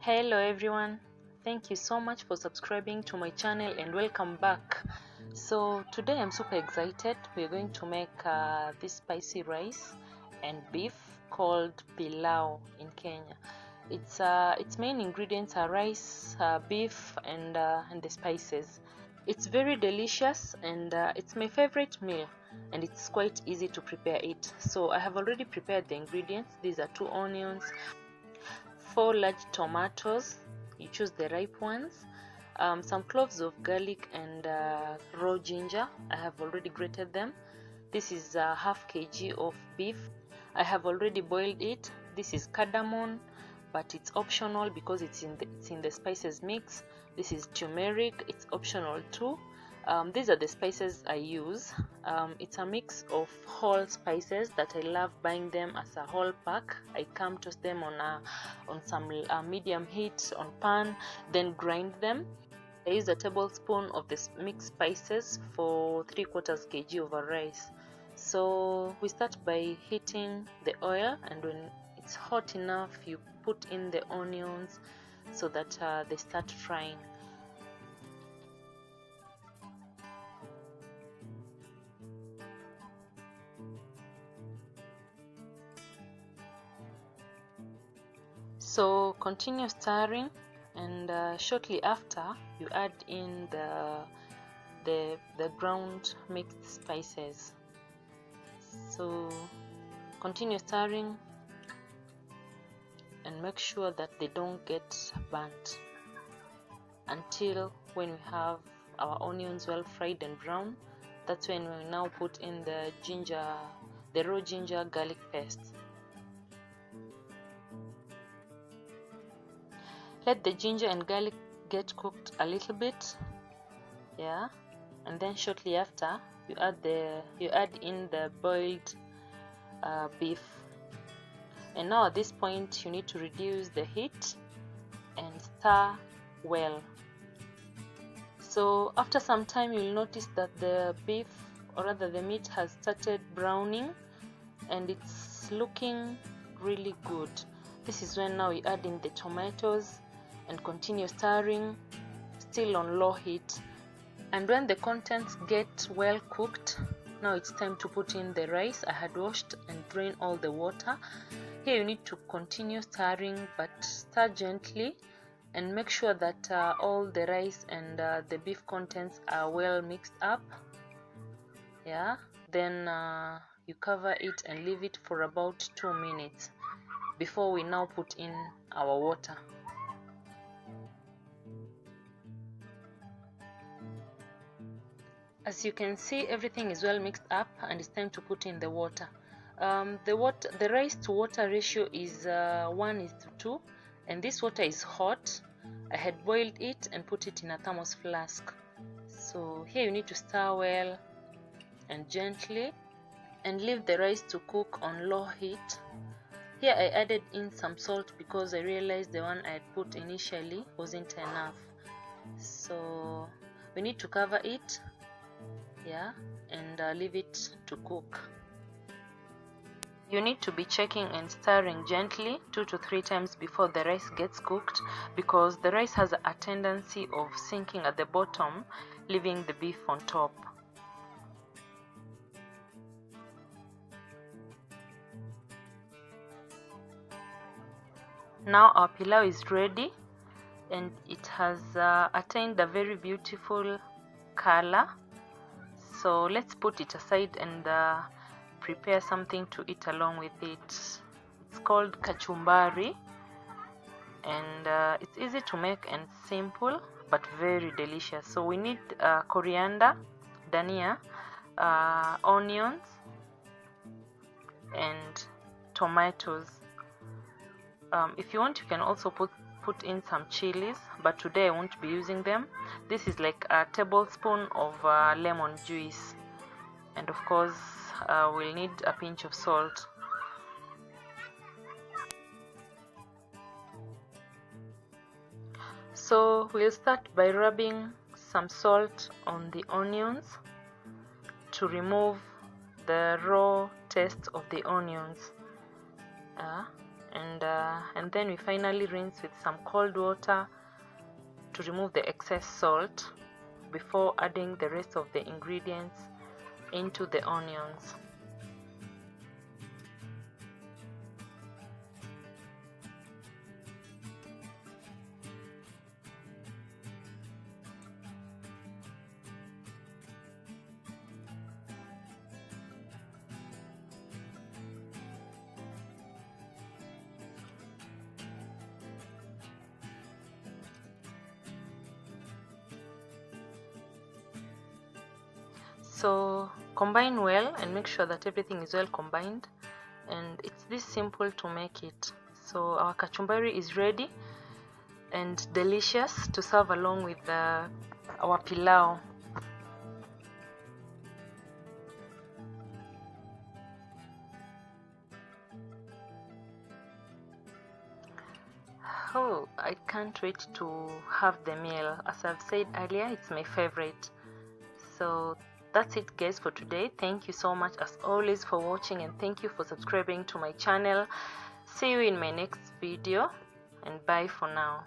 Hello everyone, thank you so much for subscribing to my channel and welcome back. So today I'm super excited. We're going to make this spicy rice and beef called Pilau in Kenya. Its main ingredients are rice, beef and the spices. It's very delicious and it's my favorite meal, and it's quite easy to prepare it. So I have already prepared the ingredients. These are 2 onions, 4 large tomatoes, you choose the ripe ones, some cloves of garlic and raw ginger. I have already grated them. This is half kg of beef. I have already boiled it. This is cardamom, but it's optional because it's in the spices mix. This is turmeric, it's optional too. These are the spices I use. It's a mix of whole spices that I love buying them as a whole pack. I come toast them on some medium heat on pan, then grind them. I use a tablespoon of this mixed spices for 3/4 kg of a rice. So we start by heating the oil, and when it's hot enough, you put in the onions so that they start frying. So continue stirring, and shortly after you add in the ground mixed spices. So continue stirring and make sure that they don't get burnt until when we have our onions well fried and brown. That's when we now put in the raw ginger garlic paste. Let the ginger and garlic get cooked a little bit, and then shortly after you add in the boiled beef. And now at this point you need to reduce the heat and stir well. So after some time you'll notice that the beef, or rather the meat, has started browning and it's looking really good. This is when now you add in the tomatoes and continue stirring, still on low heat. And when the contents get well cooked, now it's time to put in the rice. I had washed and drained all the water. Here you need to continue stirring, but stir gently and make sure that all the rice and the beef contents are well mixed up. Then you cover it and leave it for about 2 minutes before we now put in our water. As you can see, everything is well mixed up and it's time to put in the water. The rice to water ratio is 1:2, and this water is hot. I had boiled it and put it in a thermos flask. So here you need to stir well and gently and leave the rice to cook on low heat. Here I added in some salt because I realized the one I had put initially wasn't enough. So we need to cover it, and leave it to cook. You need to be checking and stirring gently 2 to 3 times before the rice gets cooked, because the rice has a tendency of sinking at the bottom, leaving the beef on top. Now our pilau is ready, and it has attained a very beautiful color. So let's put it aside and prepare something to eat along with it. It's called kachumbari, and it's easy to make and simple but very delicious. So we need coriander, dania, onions and tomatoes. If you want, you can also put in some chilies, but today I won't be using them. This is like a tablespoon of lemon juice, and of course we'll need a pinch of salt. So we'll start by rubbing some salt on the onions to remove the raw taste of the onions. and then we finally rinse with some cold water to remove the excess salt before adding the rest of the ingredients into the onions. So combine well and make sure that everything is well combined, and it's this simple to make it. So our kachumbari is ready and delicious to serve along with our pilau. Oh, I can't wait to have the meal. As I've said earlier, it's my favorite. So that's it guys for today. Thank you so much as always for watching, and thank you for subscribing to my channel. See you in my next video, and bye for now.